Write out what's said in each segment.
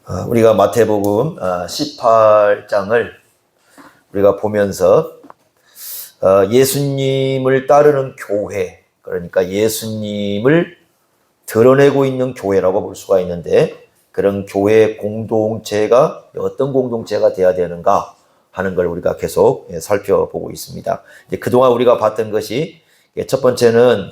우리가 마태복음 18장을 우리가 보면서 예수님을 따르는 교회, 그러니까 예수님을 드러내고 있는 교회라고 볼 수가 있는데, 그런 교회 공동체가 어떤 공동체가 돼야 되는가 하는 걸 우리가 계속 살펴보고 있습니다. 이제 그동안 우리가 봤던 것이, 첫 번째는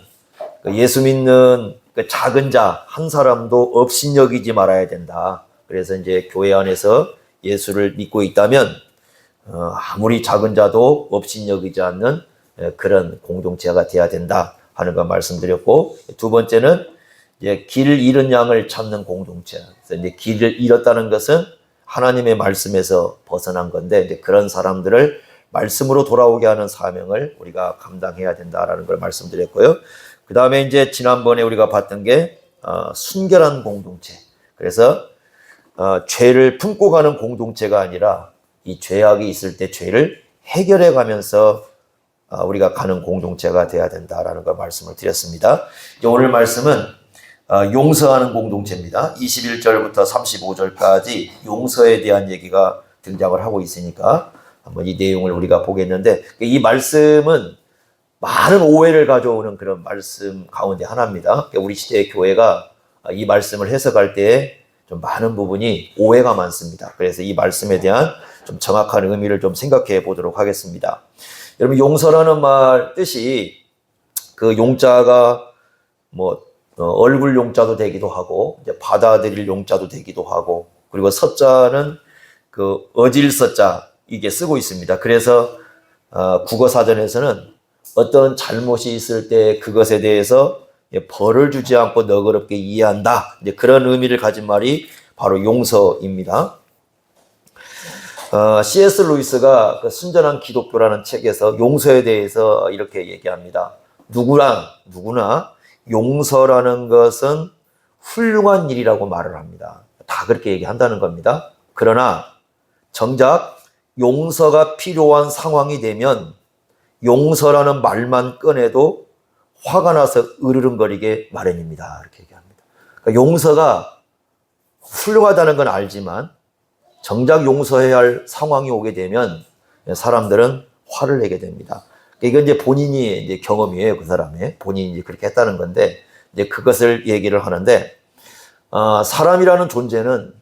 예수 믿는 그 작은 자 한 사람도 업신여기지 말아야 된다. 그래서 이제 교회 안에서 예수를 믿고 있다면 아무리 작은 자도 업신여기지 않는 그런 공동체가 돼야 된다 하는 걸 말씀드렸고, 두 번째는 이제 길 잃은 양을 찾는 공동체. 그래서 이제 길을 잃었다는 것은 하나님의 말씀에서 벗어난 건데, 이제 그런 사람들을 말씀으로 돌아오게 하는 사명을 우리가 감당해야 된다라는 걸 말씀드렸고요. 그 다음에 이제 지난번에 우리가 봤던 게 순결한 공동체. 그래서 죄를 품고 가는 공동체가 아니라 이 죄악이 있을 때 죄를 해결해 가면서 우리가 가는 공동체가 돼야 된다라는 걸 말씀을 드렸습니다. 오늘 말씀은 용서하는 공동체입니다. 21절부터 35절까지 용서에 대한 얘기가 등장을 하고 있으니까 한번 이 내용을 우리가 보겠는데, 이 말씀은 많은 오해를 가져오는 그런 말씀 가운데 하나입니다. 우리 시대의 교회가 이 말씀을 해석할 때 좀 많은 부분이 오해가 많습니다. 그래서 이 말씀에 대한 좀 정확한 의미를 좀 생각해 보도록 하겠습니다. 여러분, 용서라는 말 뜻이 그 용자가 얼굴 용자도 되기도 하고, 이제 받아들일 용자도 되기도 하고, 그리고 서자는 그 어질 서자 이게 쓰고 있습니다. 그래서 국어 사전에서는 어떤 잘못이 있을 때 그것에 대해서 벌을 주지 않고 너그럽게 이해한다, 이제 그런 의미를 가진 말이 바로 용서입니다. C.S. 루이스가 그 순전한 기독교라는 책에서 용서에 대해서 이렇게 얘기합니다. 누구나 용서라는 것은 훌륭한 일이라고 말을 합니다. 다 그렇게 얘기한다는 겁니다. 그러나 정작 용서가 필요한 상황이 되면 용서라는 말만 꺼내도 화가 나서 으르렁거리게 마련입니다. 이렇게 얘기합니다. 그러니까 용서가 훌륭하다는 건 알지만 정작 용서해야 할 상황이 오게 되면 사람들은 화를 내게 됩니다. 이건 이제 본인이 이제 경험이에요. 그 사람의 본인이 이제 그렇게 했다는 건데, 이제 그것을 얘기를 하는데, 사람이라는 존재는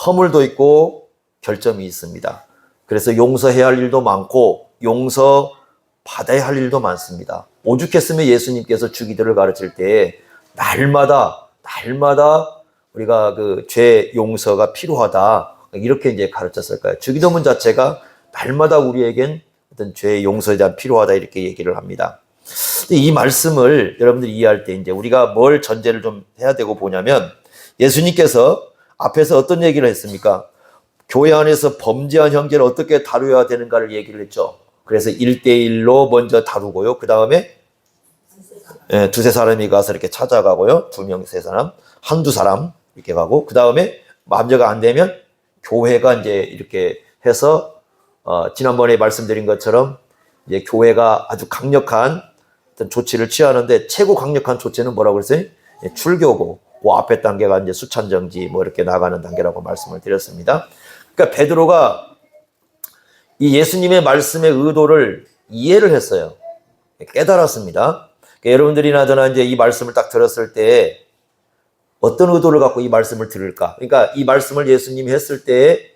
허물도 있고 결점이 있습니다. 그래서 용서해야 할 일도 많고 용서 받아야 할 일도 많습니다. 오죽했으면 예수님께서 주기도를 가르칠 때 날마다 우리가 그 죄 용서가 필요하다, 이렇게 이제 가르쳤을까요? 주기도문 자체가 날마다 우리에겐 어떤 죄 용서에 대한 필요하다, 이렇게 얘기를 합니다. 이 말씀을 여러분들이 이해할 때 이제 우리가 뭘 전제를 좀 해야 되고 보냐면, 예수님께서 앞에서 어떤 얘기를 했습니까? 교회 안에서 범죄한 형제를 어떻게 다루어야 되는가를 얘기를 했죠. 그래서 1대1로 먼저 다루고요. 그 다음에 두세 사람이 가서 이렇게 찾아가고요. 2명, 3사람, 한두 사람 이렇게 가고, 그 다음에 마음대로 안 되면 교회가 이제 이렇게 해서 지난번에 말씀드린 것처럼 이제 교회가 아주 강력한 어떤 조치를 취하는데, 최고 강력한 조치는 뭐라고 그랬어요? 출교고, 그 앞에 단계가 이제 수찬정지 이렇게 나가는 단계라고 말씀을 드렸습니다. 그러니까 베드로가 이 예수님의 말씀의 의도를 이해를 했어요. 깨달았습니다. 그러니까 여러분들이나 저나 이제 이 말씀을 딱 들었을 때 어떤 의도를 갖고 이 말씀을 들을까? 그러니까 이 말씀을 예수님이 했을 때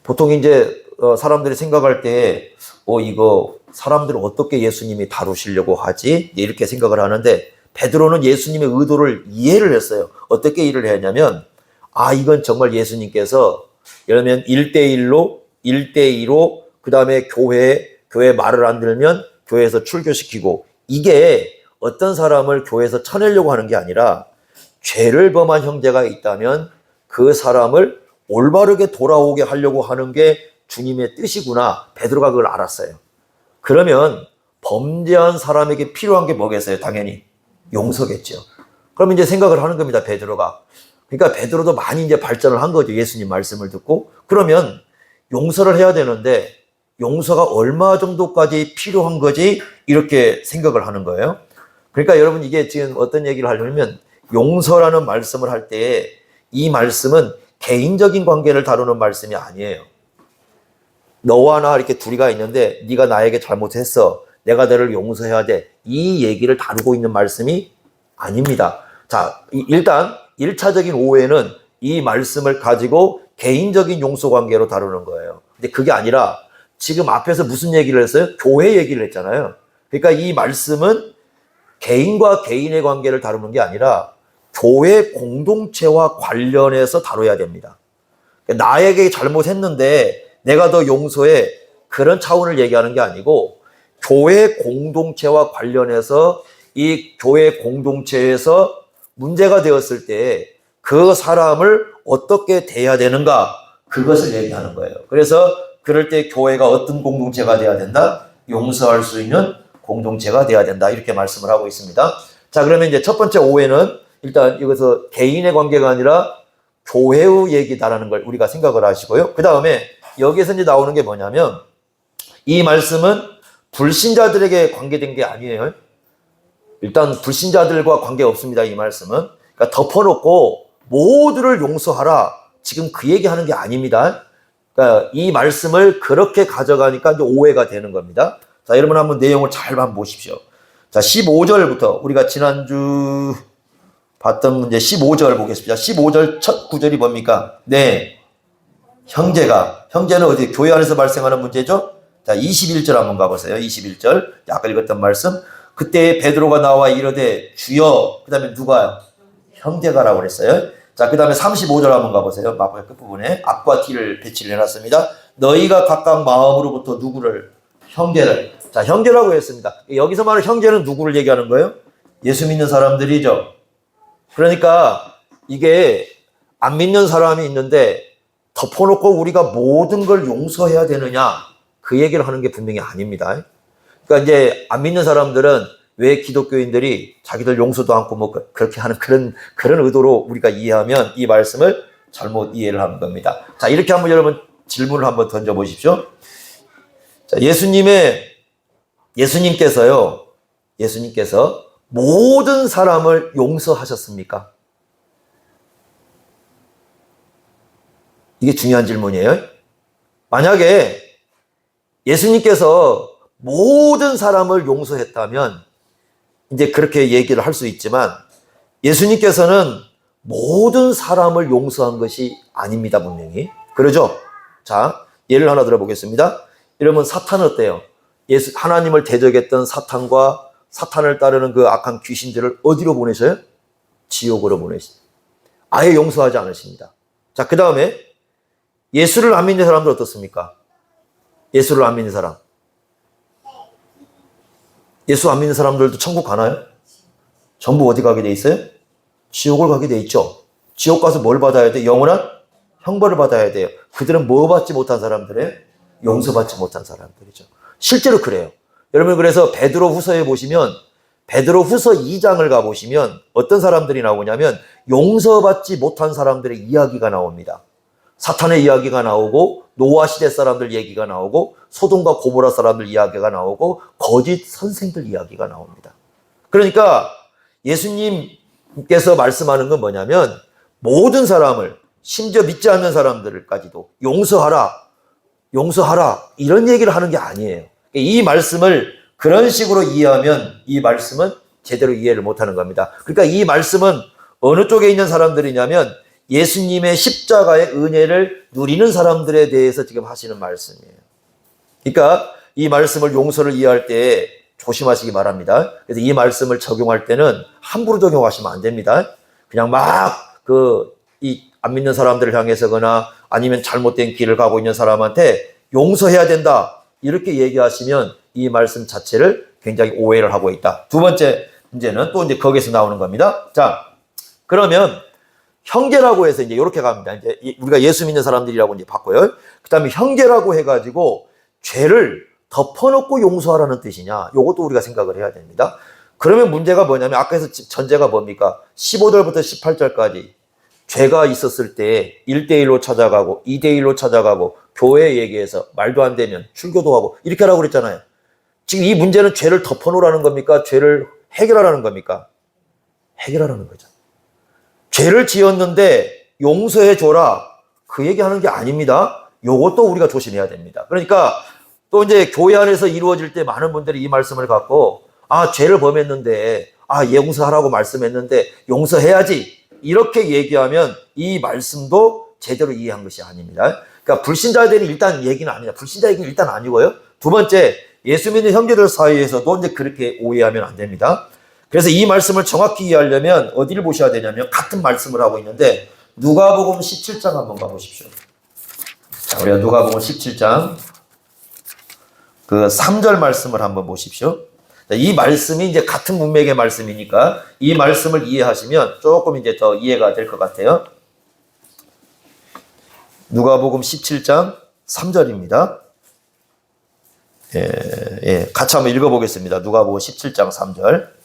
보통 이제 사람들이 생각할 때 이거 사람들을 어떻게 예수님이 다루시려고 하지? 이렇게 생각을 하는데, 베드로는 예수님의 의도를 이해를 했어요. 어떻게 이해를 했냐면, 이건 정말 예수님께서 예를 들면 1대2로 그 다음에 교회 말을 안 들으면 교회에서 출교시키고, 이게 어떤 사람을 교회에서 쳐내려고 하는 게 아니라 죄를 범한 형제가 있다면 그 사람을 올바르게 돌아오게 하려고 하는 게 주님의 뜻이구나. 베드로가 그걸 알았어요. 그러면 범죄한 사람에게 필요한 게 뭐겠어요? 당연히 용서겠죠. 그럼 이제 생각을 하는 겁니다, 베드로가. 그러니까 베드로도 많이 이제 발전을 한 거죠. 예수님 말씀을 듣고. 그러면 용서를 해야 되는데 용서가 얼마 정도까지 필요한 거지? 이렇게 생각을 하는 거예요. 그러니까 여러분, 이게 지금 어떤 얘기를 하려면, 용서라는 말씀을 할 때 이 말씀은 개인적인 관계를 다루는 말씀이 아니에요. 너와 나 이렇게 둘이가 있는데 네가 나에게 잘못했어. 내가 너를 용서해야 돼. 이 얘기를 다루고 있는 말씀이 아닙니다. 자, 일단 1차적인 오해는 이 말씀을 가지고 개인적인 용서 관계로 다루는 거예요. 근데 그게 아니라 지금 앞에서 무슨 얘기를 했어요? 교회 얘기를 했잖아요. 그러니까 이 말씀은 개인과 개인의 관계를 다루는 게 아니라 교회 공동체와 관련해서 다뤄야 됩니다. 나에게 잘못했는데 내가 더 용서해, 그런 차원을 얘기하는 게 아니고 교회 공동체와 관련해서 이 교회 공동체에서 문제가 되었을 때 그 사람을 어떻게 대해야 되는가, 그것을 얘기하는 거예요. 그래서 그럴 때 교회가 어떤 공동체가 돼야 된다? 용서할 수 있는 공동체가 돼야 된다, 이렇게 말씀을 하고 있습니다. 자, 그러면 이제 첫 번째 오해는 일단 여기서 개인의 관계가 아니라 교회의 얘기다라는 걸 우리가 생각을 하시고요. 그 다음에 여기에서 이제 나오는 게 뭐냐면 이 말씀은 불신자들에게 관계된 게 아니에요. 일단 불신자들과 관계 없습니다, 이 말씀은. 그러니까 덮어놓고 모두를 용서하라, 지금 그 얘기하는 게 아닙니다. 그러니까 이 말씀을 그렇게 가져가니까 이제 오해가 되는 겁니다. 자, 여러분 한번 내용을 잘 한번 보십시오. 자, 15절부터 우리가 지난주 봤던 문제 15절 보겠습니다. 15절 첫 구절이 뭡니까? 네, 형제는 어디 교회 안에서 발생하는 문제죠? 자, 21절 한번 가보세요. 21절 아까 읽었던 말씀. 그때 베드로가 나와 이르되 주여, 그 다음에 누가? 형제가라고 그랬어요. 자, 그 다음에 35절 한번 가보세요. 마지막 끝부분에 앞과 뒤를 배치를 해놨습니다. 너희가 각각 마음으로부터 누구를? 형제를. 자, 형제라고 했습니다. 여기서 말하는 형제는 누구를 얘기하는 거예요? 예수 믿는 사람들이죠. 그러니까 이게 안 믿는 사람이 있는데 덮어놓고 우리가 모든 걸 용서해야 되느냐, 그 얘기를 하는 게 분명히 아닙니다. 그러니까 이제 안 믿는 사람들은 왜 기독교인들이 자기들 용서도 않고 뭐 그렇게 하는 그런 의도로 우리가 이해하면 이 말씀을 잘못 이해를 하는 겁니다. 자, 이렇게 한번 여러분 질문을 한번 던져 보십시오. 자, 예수님께서 모든 사람을 용서하셨습니까? 이게 중요한 질문이에요. 만약에 예수님께서 모든 사람을 용서했다면 이제 그렇게 얘기를 할 수 있지만 예수님께서는 모든 사람을 용서한 것이 아닙니다, 분명히. 그러죠? 자, 예를 하나 들어보겠습니다. 여러분, 사탄은 어때요? 하나님을 대적했던 사탄과 사탄을 따르는 그 악한 귀신들을 어디로 보내셔요? 지옥으로 보내십니다. 아예 용서하지 않으십니다. 자, 그 다음에 예수를 안 믿는 사람들 어떻습니까? 예수를 안 믿는 사람. 예수 안 믿는 사람들도 천국 가나요? 전부 어디 가게 돼 있어요? 지옥을 가게 돼 있죠. 지옥 가서 뭘 받아야 돼? 영원한 형벌을 받아야 돼요. 그들은 뭐 받지 못한 사람들이에요? 용서받지 못한 사람들이죠. 실제로 그래요. 여러분, 그래서 베드로 후서에 보시면 베드로 후서 2장을 가보시면 어떤 사람들이 나오냐면 용서받지 못한 사람들의 이야기가 나옵니다. 사탄의 이야기가 나오고 노아 시대 사람들 얘기가 나오고 소돔과 고모라 사람들 이야기가 나오고 거짓 선생들 이야기가 나옵니다. 그러니까 예수님께서 말씀하는 건 뭐냐면 모든 사람을, 심지어 믿지 않는 사람들까지도 용서하라 이런 얘기를 하는 게 아니에요. 이 말씀을 그런 식으로 이해하면 이 말씀은 제대로 이해를 못하는 겁니다. 그러니까 이 말씀은 어느 쪽에 있는 사람들이냐면 예수님의 십자가의 은혜를 누리는 사람들에 대해서 지금 하시는 말씀이에요. 그러니까 이 말씀을 용서를 이해할 때 조심하시기 바랍니다. 그래서 이 말씀을 적용할 때는 함부로 적용하시면 안 됩니다. 그냥 막 안 믿는 사람들을 향해서거나 아니면 잘못된 길을 가고 있는 사람한테 용서해야 된다, 이렇게 얘기하시면 이 말씀 자체를 굉장히 오해를 하고 있다. 두 번째 문제는 또 이제 거기서 나오는 겁니다. 자, 그러면 형제라고 해서 이제 이렇게 갑니다. 이제 우리가 예수 믿는 사람들이라고 이제 바꿔요. 그 다음에 형제라고 해가지고 죄를 덮어놓고 용서하라는 뜻이냐, 요것도 우리가 생각을 해야 됩니다. 그러면 문제가 뭐냐면 아까 해서 전제가 뭡니까? 15절부터 18절까지 죄가 있었을 때 1대1로 찾아가고 2대1로 찾아가고 교회 얘기해서 말도 안 되면 출교도 하고 이렇게 하라고 그랬잖아요. 지금 이 문제는 죄를 덮어놓으라는 겁니까? 죄를 해결하라는 겁니까? 해결하라는 거죠. 죄를 지었는데 용서해 줘라. 그 얘기하는 게 아닙니다. 요것도 우리가 조심해야 됩니다. 그러니까 또 이제 교회 안에서 이루어질 때 많은 분들이 이 말씀을 갖고 죄를 범했는데 용서하라고 말씀했는데 용서해야지 이렇게 얘기하면 이 말씀도 제대로 이해한 것이 아닙니다. 그러니까 불신자에 대한 일단 얘기는 아니야. 불신자 얘기는 일단 아니고요. 두 번째, 예수 믿는 형제들 사이에서도 이제 그렇게 오해하면 안 됩니다. 그래서 이 말씀을 정확히 이해하려면 어디를 보셔야 되냐면 같은 말씀을 하고 있는데 누가복음 17장 한번 가보십시오. 자, 우리가 누가복음 17장 그 3절 말씀을 한번 보십시오. 이 말씀이 이제 같은 문맥의 말씀이니까 이 말씀을 이해하시면 조금 이제 더 이해가 될 것 같아요. 누가복음 17장 3절입니다. 같이 한번 읽어보겠습니다. 누가복음 17장 3절.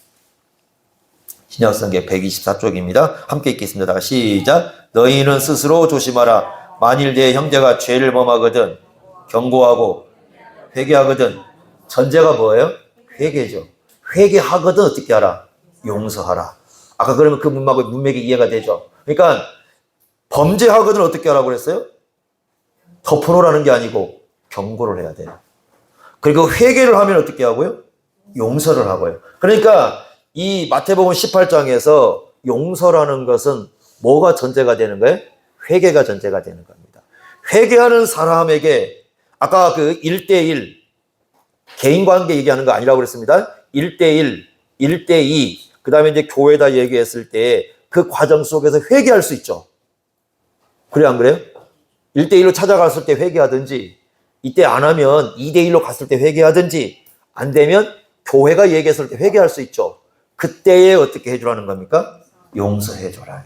신약성경 124쪽입니다. 함께 읽겠습니다. 시작. 너희는 스스로 조심하라. 만일 내 형제가 죄를 범하거든 경고하고 회개하거든. 전제가 뭐예요? 회개죠. 회개하거든 어떻게 하라? 용서하라. 아까 그러면 그 문맥이 이해가 되죠. 그러니까 범죄하거든 어떻게 하라고 그랬어요? 덮어놓으라는 게 아니고 경고를 해야 돼요. 그리고 회개를 하면 어떻게 하고요? 용서를 하고요. 그러니까 이 마태복음 18장에서 용서라는 것은 뭐가 전제가 되는 거예요? 회개가 전제가 되는 겁니다. 회개하는 사람에게 아까 그 1대1 개인 관계 얘기하는 거 아니라고 그랬습니다. 1대1, 1대2 그 다음에 이제 교회다 얘기했을 때 그 과정 속에서 회개할 수 있죠. 그래 안 그래요? 1대1로 찾아갔을 때 회개하든지 이때 안 하면 2대1로 갔을 때 회개하든지 안 되면 교회가 얘기했을 때 회개할 수 있죠. 그때에 어떻게 해주라는 겁니까? 용서해줘라.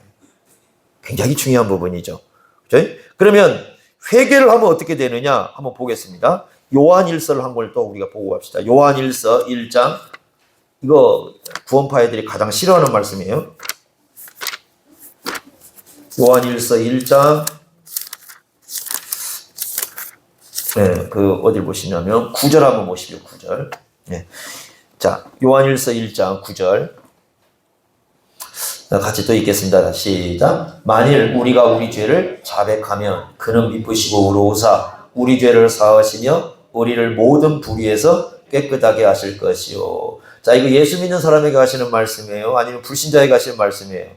굉장히 중요한 부분이죠. 그렇죠? 그러면 회개를 하면 어떻게 되느냐 한번 보겠습니다. 요한일서를 한 걸 또 우리가 보고 갑시다. 요한일서 1장 이거 구원파애들이 가장 싫어하는 말씀이에요. 요한일서 1장 그 어딜 보시냐면 9절 한번 보시죠. 9절. 자, 요한일서 1장 9절 같이 또 읽겠습니다. 시작. 만일 우리가 우리 죄를 자백하면 그는 미쁘시고 의로우사 우리 죄를 사하시며 우리를 모든 불의에서 깨끗하게 하실 것이요. 자, 이거 예수 믿는 사람에게 하시는 말씀이에요? 아니면 불신자에게 하시는 말씀이에요?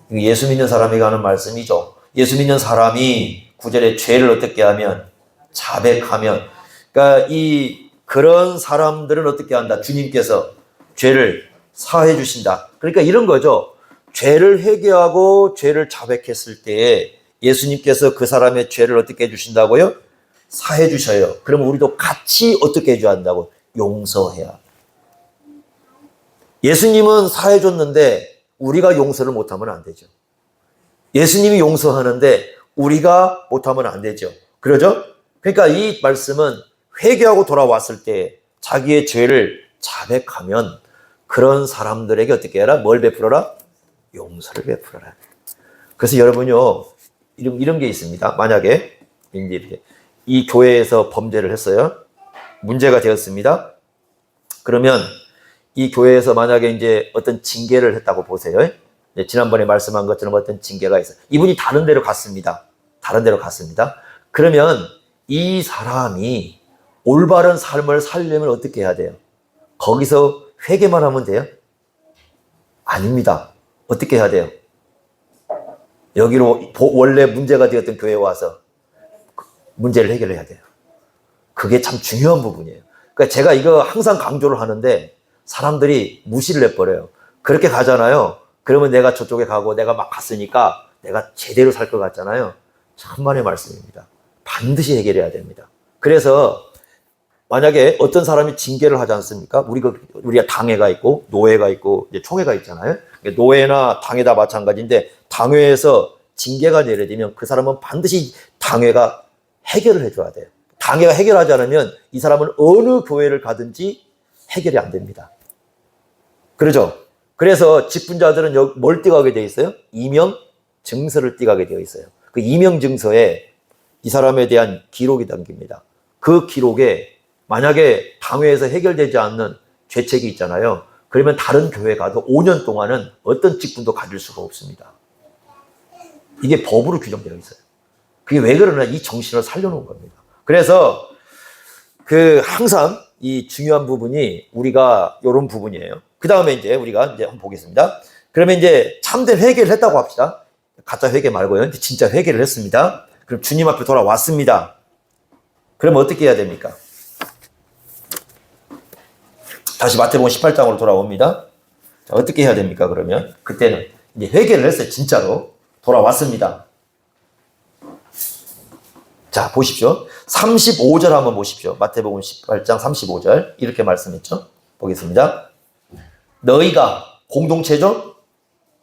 이거 예수 믿는 사람에게 하는 말씀이죠. 예수 믿는 사람이 9절에 죄를 어떻게 하면 자백하면 그러니까 그런 사람들은 어떻게 한다? 주님께서 죄를 사해 주신다. 그러니까 이런 거죠. 죄를 회개하고 죄를 자백했을 때 예수님께서 그 사람의 죄를 어떻게 해주신다고요? 사해 주셔요. 그러면 우리도 같이 어떻게 해줘야 한다고? 용서해야. 예수님은 사해 줬는데 우리가 용서를 못하면 안 되죠. 예수님이 용서하는데 우리가 못하면 안 되죠. 그러죠? 그러니까 이 말씀은 회개하고 돌아왔을 때 자기의 죄를 자백하면 그런 사람들에게 어떻게 해라? 뭘 베풀어라? 용서를 베풀어라. 그래서 여러분요, 이런 게 있습니다. 만약에 이제 이 교회에서 범죄를 했어요. 문제가 되었습니다. 그러면 이 교회에서 만약에 이제 어떤 징계를 했다고 보세요. 지난번에 말씀한 것처럼 어떤 징계가 있어요. 이분이 다른 데로 갔습니다. 다른 데로 갔습니다. 그러면 이 사람이 올바른 삶을 살려면 어떻게 해야 돼요? 거기서 회개만 하면 돼요? 아닙니다. 어떻게 해야 돼요? 여기로 원래 문제가 되었던 교회에 와서 문제를 해결해야 돼요. 그게 참 중요한 부분이에요. 그러니까 제가 이거 항상 강조를 하는데 사람들이 무시를 해버려요. 그렇게 가잖아요. 그러면 내가 저쪽에 가고 내가 막 갔으니까 내가 제대로 살 것 같잖아요. 천만의 말씀입니다. 반드시 해결해야 됩니다. 그래서 만약에 어떤 사람이 징계를 하지 않습니까? 우리가 당회가 있고 노회가 있고 이제 총회가 있잖아요. 노회나 당회 다 마찬가지인데 당회에서 징계가 내려지면 그 사람은 반드시 당회가 해결을 해줘야 돼요. 당회가 해결하지 않으면 이 사람은 어느 교회를 가든지 해결이 안 됩니다. 그렇죠? 그래서 직분자들은 뭘 띄가게 되어 있어요? 이명 증서를 띄가게 되어 있어요. 그 이명 증서에 이 사람에 대한 기록이 담깁니다. 그 기록에 만약에 당회에서 해결되지 않는 죄책이 있잖아요. 그러면 다른 교회 가도 5년 동안은 어떤 직분도 가질 수가 없습니다. 이게 법으로 규정되어 있어요. 그게 왜 그러나 이 정신을 살려놓은 겁니다. 그래서 항상 이 중요한 부분이 우리가 이런 부분이에요. 그 다음에 이제 우리가 이제 한번 보겠습니다. 그러면 이제 참된 회개를 했다고 합시다. 가짜 회개 말고요. 진짜 회개를 했습니다. 그럼 주님 앞에 돌아왔습니다. 그럼 어떻게 해야 됩니까? 다시 마태복음 18장으로 돌아옵니다. 자, 어떻게 해야 됩니까? 그러면 그때는 이제 회개를 했어요. 진짜로 돌아왔습니다. 자, 보십시오. 35절 한번 보십시오. 마태복음 18장 35절 이렇게 말씀했죠. 보겠습니다. 너희가 공동체죠?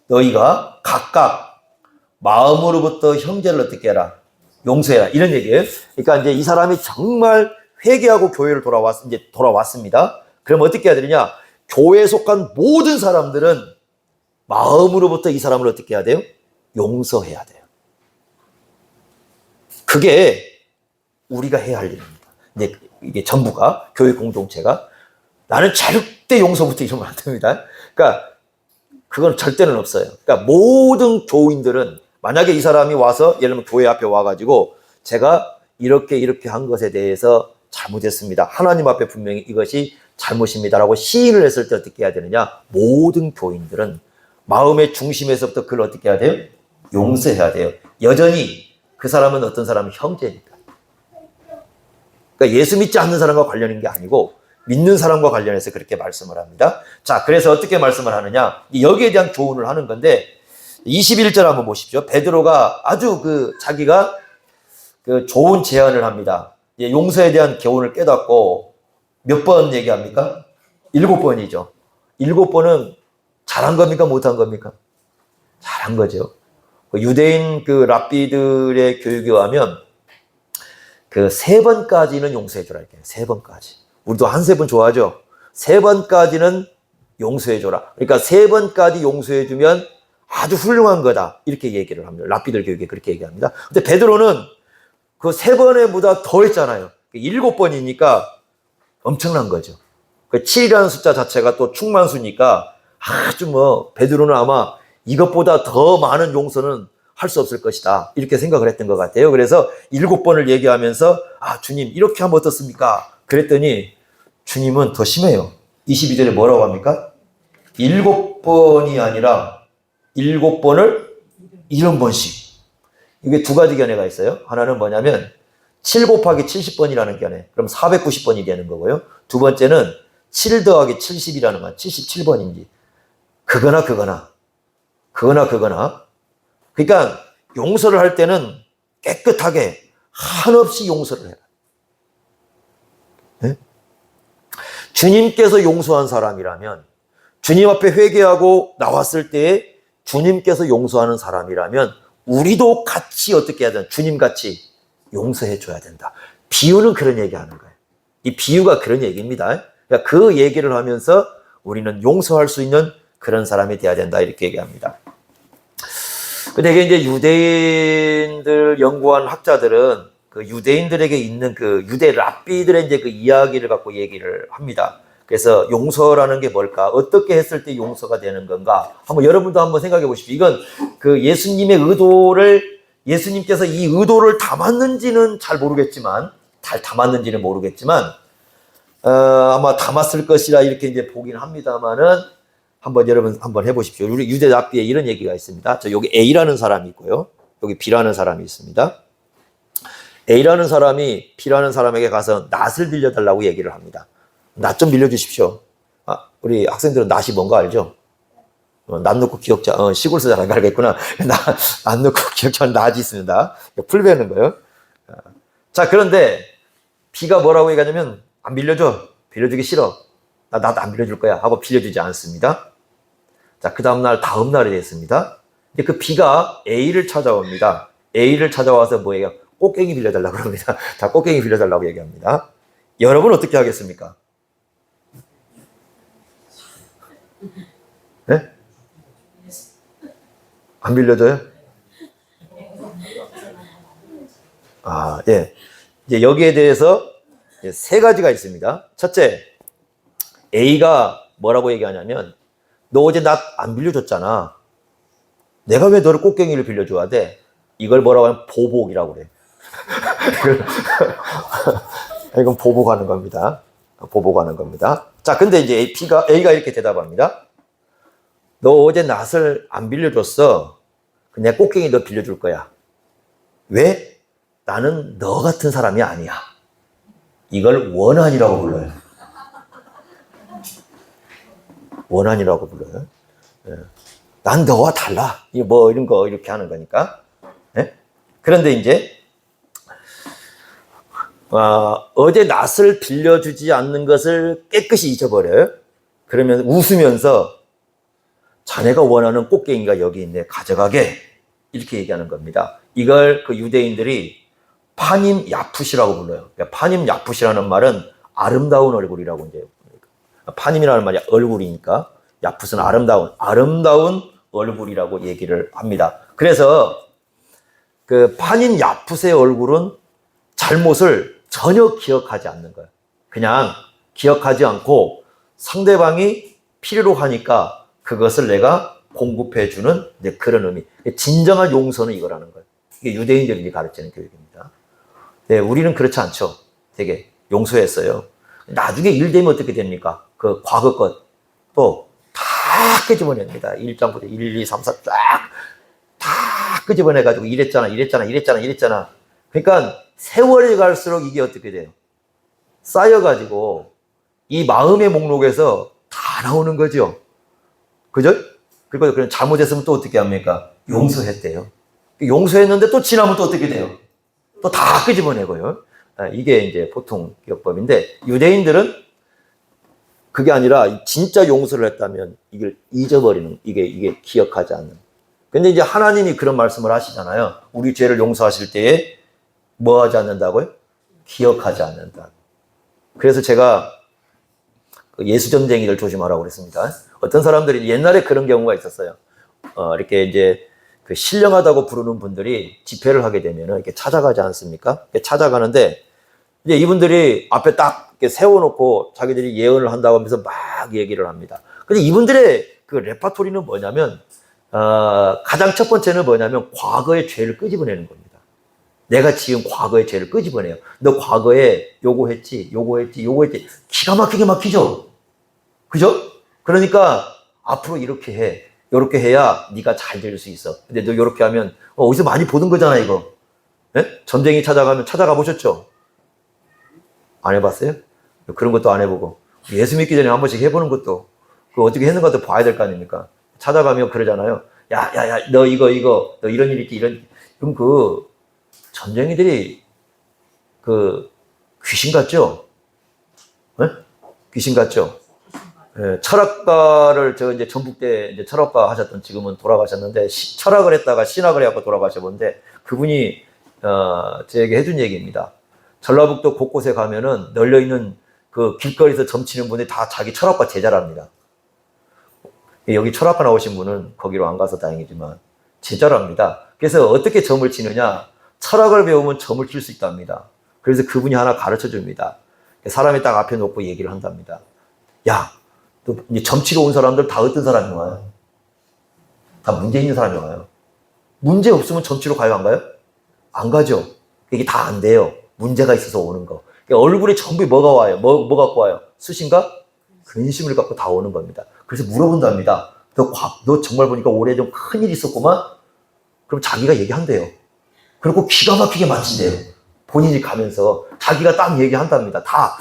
너희가 각각 마음으로부터 형제를 어떻게 해라? 용서해라. 이런 얘기예요. 그러니까 이제 이 사람이 정말 회개하고 교회를 돌아왔습니다. 그럼 어떻게 해야 되느냐? 교회에 속한 모든 사람들은 마음으로부터 이 사람을 어떻게 해야 돼요? 용서해야 돼요. 그게 우리가 해야 할 일입니다. 이제 이게 전부가 교회 공동체가 나는 절대 용서부터 이러면 안 됩니다. 그러니까 그건 절대는 없어요. 그러니까 모든 교인들은 만약에 이 사람이 와서 예를 들면 교회 앞에 와가지고 제가 이렇게 한 것에 대해서 잘못했습니다. 하나님 앞에 분명히 이것이 잘못입니다라고 시인을 했을 때 어떻게 해야 되느냐? 모든 교인들은 마음의 중심에서부터 그걸 어떻게 해야 돼요? 용서해야 돼요. 여전히 그 사람은 어떤 사람은 형제니까. 그러니까 예수 믿지 않는 사람과 관련인 게 아니고 믿는 사람과 관련해서 그렇게 말씀을 합니다. 자, 그래서 어떻게 말씀을 하느냐? 여기에 대한 교훈을 하는 건데 21절 한번 보십시오. 베드로가 아주 자기가 좋은 제안을 합니다. 용서에 대한 교훈을 깨닫고 몇 번 얘기합니까? 7번이죠. 7번은 잘한 겁니까? 못한 겁니까? 잘한 거죠. 유대인 랍비들의 교육에 의하면 3번까지는 용서해줘라. 이렇게 3번까지. 우리도 한 3번 좋아하죠? 3번까지는 용서해줘라. 그러니까 3번까지 용서해주면 아주 훌륭한 거다. 이렇게 얘기를 합니다. 랍비들 교육에 그렇게 얘기합니다. 근데 베드로는 그 3번에 보다 더 했잖아요. 7번이니까 엄청난 거죠. 7이라는 숫자 자체가 또 충만수니까 아주 베드로는 아마 이것보다 더 많은 용서는 할 수 없을 것이다. 이렇게 생각을 했던 것 같아요. 그래서 7번을 얘기하면서 주님 이렇게 하면 어떻습니까? 그랬더니 주님은 더 심해요. 22절에 뭐라고 합니까? 7번이 아니라 7번을 70번씩. 이게 두 가지 견해가 있어요. 하나는 뭐냐면 7 곱하기 70번이라는 견해. 그럼 490번이 되는 거고요. 두 번째는 7 더하기 70이라는 건 77번인지. 그거나. 그러니까 용서를 할 때는 깨끗하게 한없이 용서를 해라. 네? 주님께서 용서한 사람이라면, 주님 앞에 회개하고 나왔을 때에 주님께서 용서하는 사람이라면 우리도 같이 어떻게 해야 되나? 주님같이 용서해 줘야 된다. 비유는 그런 얘기하는 거예요. 이 비유가 그런 얘기입니다. 그러니까 그 얘기를 하면서 우리는 용서할 수 있는 그런 사람이 돼야 된다. 이렇게 얘기합니다. 근데 이게 이제 유대인들 연구한 학자들은 그 유대인들에게 있는 유대 랍비들의 이제 이야기를 갖고 얘기를 합니다. 그래서 용서라는 게 뭘까? 어떻게 했을 때 용서가 되는 건가? 여러분도 한번 생각해 보십시오. 이건 예수님의 의도를, 예수님께서 이 의도를 담았는지는 잘 담았는지는 모르겠지만, 아마 담았을 것이라 이렇게 이제 보긴 합니다만은, 여러분 한번 해보십시오. 우리 유대 랍비에 이런 얘기가 있습니다. 여기 A라는 사람이 있고요. 여기 B라는 사람이 있습니다. A라는 사람이 B라는 사람에게 가서 낫을 빌려달라고 얘기를 합니다. 낫 좀 빌려주십시오. 우리 학생들은 낫이 뭔가 알죠? 낫 넣고 기억자, 시골에서 잘 안 가르겠구나. 낫 넣고 기억자는 낫이 있습니다. 풀 베는 거예요. 자, 그런데 B가 뭐라고 얘기하냐면, 안 빌려줘. 빌려주기 싫어. 나 낫 안 빌려줄 거야. 하고 빌려주지 않습니다. 자, 그 다음날, 다음 날이 됐습니다. 이제 그 B가 A를 찾아옵니다. A를 찾아와서 뭐예요? 꽃갱이 빌려달라고 합니다. 자, 꽃갱이 빌려달라고 얘기합니다. 여러분 어떻게 하겠습니까? 네? 안 빌려줘요? 예. 이제 여기에 대해서 3가지가 있습니다. 첫째, A가 뭐라고 얘기하냐면, 너 어제 나 안 빌려줬잖아. 내가 왜 너를 꽃갱이를 빌려줘야 돼? 이걸 뭐라고 하면 보복이라고 그래요. 이건 보복하는 겁니다. 보복하는 겁니다. 자, 근데 이제 A가 이렇게 대답합니다. 너 어제 낫을 안 빌려줬어. 내 꽃갱이 너 빌려줄 거야. 왜? 나는 너 같은 사람이 아니야. 이걸 원한이라고 불러요. 원한이라고 불러요. 난 너와 달라. 뭐 이런 거 이렇게 하는 거니까. 네? 그런데 이제 어제 낫을 빌려주지 않는 것을 깨끗이 잊어버려요. 그러면 웃으면서 자네가 원하는 꽃갱이가 여기 있네. 가져가게. 이렇게 얘기하는 겁니다. 이걸 그 유대인들이 파님 야풋이라고 불러요. 그러니까 파님 야풋이라는 말은 아름다운 얼굴이라고 이제 파님이라는 말이 얼굴이니까 야풋은 아름다운 얼굴이라고 얘기를 합니다. 그래서 그 파님 야풋의 얼굴은 잘못을 전혀 기억하지 않는 거예요. 그냥 기억하지 않고 상대방이 필요로 하니까 그것을 내가 공급해주는 그런 의미. 진정한 용서는 이거라는 거예요. 이게 유대인들이 가르치는 교육입니다. 네, 우리는 그렇지 않죠. 되게 용서했어요. 나중에 일 되면 어떻게 됩니까? 그 과거 것도 다 끄집어냅니다. 1장부터 1, 2, 3, 4 쫙 다 끄집어내가지고 이랬잖아. 그러니까 세월이 갈수록 이게 어떻게 돼요? 쌓여가지고 이 마음의 목록에서 다 나오는 거죠. 그죠? 그리고 그냥 잘못했으면 또 어떻게 합니까? 용서했대요. 용서했는데 또 지나면 또 어떻게 돼요? 또 다 끄집어내고요. 이게 이제 보통 기억법인데 유대인들은 그게 아니라 진짜 용서를 했다면 이걸 잊어버리는, 이게 기억하지 않는. 근데 이제 하나님이 그런 말씀을 하시잖아요. 우리 죄를 용서하실 때에 뭐 하지 않는다고요? 기억하지 않는다. 그래서 제가 예수전쟁이들 조심하라고 그랬습니다. 어떤 사람들이 옛날에 그런 경우가 있었어요. 이렇게 이제 그 신령하다고 부르는 분들이 집회를 하게 되면 이렇게 찾아가지 않습니까? 이렇게 찾아가는데 이제 이분들이 앞에 딱 이렇게 세워놓고 자기들이 예언을 한다고 하면서 막 얘기를 합니다. 근데 이분들의 그 레파토리는 뭐냐면 가장 첫 번째는 뭐냐면 과거의 죄를 끄집어내는 겁니다. 내가 지은 과거의 죄를 끄집어내요. 너 과거에 요거 했지. 기가 막히게 막히죠? 그죠? 그러니까 앞으로 이렇게 해. 이렇게 해야 네가 잘 될 수 있어. 근데 너 이렇게 하면 어디서 많이 보던 거잖아, 이거. 네? 전쟁이 찾아가 보셨죠? 안 해봤어요? 그런 것도 안 해보고 예수 믿기 전에 한 번씩 해보는 것도 그 어떻게 했는 것도 봐야 될 거 아닙니까? 찾아가면 그러잖아요. 야, 너 이거, 너 이런 일 있지, 그럼 그 전쟁이들이 그 귀신 같죠? 네? 귀신 같죠? 네, 철학가를 이제 전북대 이제 철학가 하셨던 지금은 돌아가셨는데 철학을 했다가 신학을 해갖고 돌아가셔본데 그분이 저에게 해준 얘기입니다. 전라북도 곳곳에 가면은 널려있는 그 길거리에서 점치는 분이 다 자기 철학과 제자랍니다. 여기 철학과 나오신 분은 거기로 안 가서 다행이지만 제자랍니다. 그래서 어떻게 점을 치느냐? 철학을 배우면 점을 칠 수 있답니다. 그래서 그분이 하나 가르쳐 줍니다. 사람이 딱 앞에 놓고 얘기를 한답니다. 야, 또 이제 점치러 온 사람들 다 어떤 사람이 와요? 다 문제 있는 사람이 와요. 문제 없으면 점치러 가요, 안 가요? 안 가죠. 이게 다 안 돼요. 문제가 있어서 오는 거. 그러니까 얼굴에 전부 뭐가 와요? 뭐 갖고 와요? 수신과 근심을 갖고 다 오는 겁니다. 그래서 물어본답니다. 너 정말 보니까 올해 좀 큰일 있었구만? 그럼 자기가 얘기한대요. 그리고 기가 막히게 맞힌대요. 본인이 가면서 자기가 딱 얘기한답니다. 다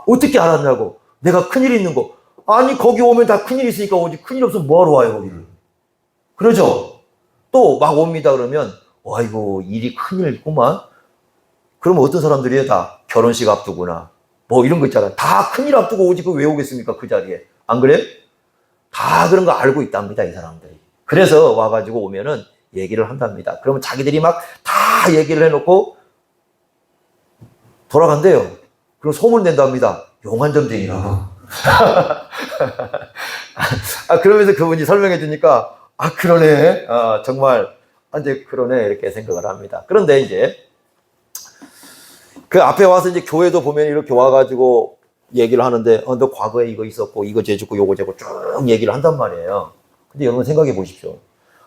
어떻게 알았냐고. 내가 큰일 있는 거. 아니 거기 오면 다 큰일 있으니까 오지. 큰일 없으면 뭐하러 와요 거기를. 그러죠. 또 막 옵니다 그러면 아이고 일이 큰일 있구만. 그러면 어떤 사람들이 다 결혼식 앞두거나 뭐 이런 거 있잖아요. 다 큰일 앞두고 오지 그 왜 오겠습니까 그 자리에. 안 그래요? 다 그런 거 알고 있답니다 이 사람들이. 그래서 와가지고 오면은 얘기를 한답니다. 그러면 자기들이 막 다 얘기를 해놓고 돌아간대요. 그럼 소문 낸답니다. 용환점쟁이라고. 그러면서 그분이 설명해 주니까 그러네. 정말 이제 그러네 이렇게 생각을 합니다. 그런데 이제 그 앞에 와서 이제 교회도 보면 이렇게 와가지고 얘기를 하는데 너 과거에 이거 있었고 이거 죄짓고 요거 죄고 쭉 얘기를 한단 말이에요. 근데 여러분 생각해 보십시오.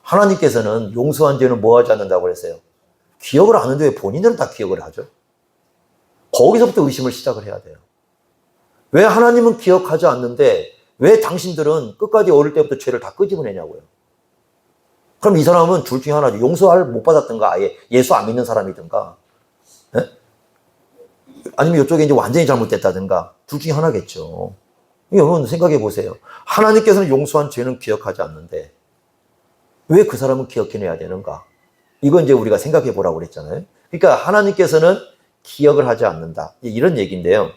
하나님께서는 용서한 죄는 뭐 하지 않는다고 그랬어요? 기억을 하는데 왜 본인들은 다 기억을 하죠? 거기서부터 의심을 시작을 해야 돼요. 왜 하나님은 기억하지 않는데 왜 당신들은 끝까지 어릴 때부터 죄를 다 끄집어내냐고요. 그럼 이 사람은 둘 중에 하나죠. 용서를 못 받았든가 아예 예수 안 믿는 사람이든가, 예? 아니면 이쪽에 이제 완전히 잘못됐다든가 둘 중에 하나겠죠. 여러분 생각해 보세요. 하나님께서는 용서한 죄는 기억하지 않는데 왜 그 사람은 기억해내야 되는가? 이건 이제 우리가 생각해 보라고 그랬잖아요. 그러니까 하나님께서는 기억을 하지 않는다. 이런 얘기인데요.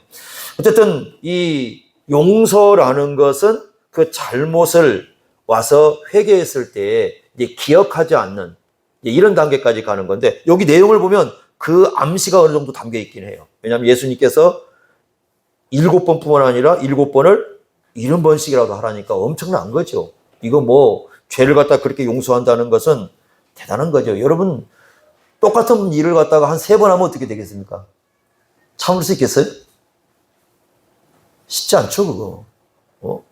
어쨌든 이 용서라는 것은 그 잘못을 와서 회개했을 때 이제 기억하지 않는 이런 단계까지 가는 건데 여기 내용을 보면 그 암시가 어느 정도 담겨 있긴 해요. 왜냐하면 예수님께서 7번뿐만 아니라 7번을 70번씩이라도 하라니까 엄청난 거죠. 이거 뭐 죄를 갖다 그렇게 용서한다는 것은 대단한 거죠. 여러분 똑같은 일을 갖다가 한 3번 하면 어떻게 되겠습니까? 참을 수 있겠어요? 쉽지 않죠, 그거. 뭐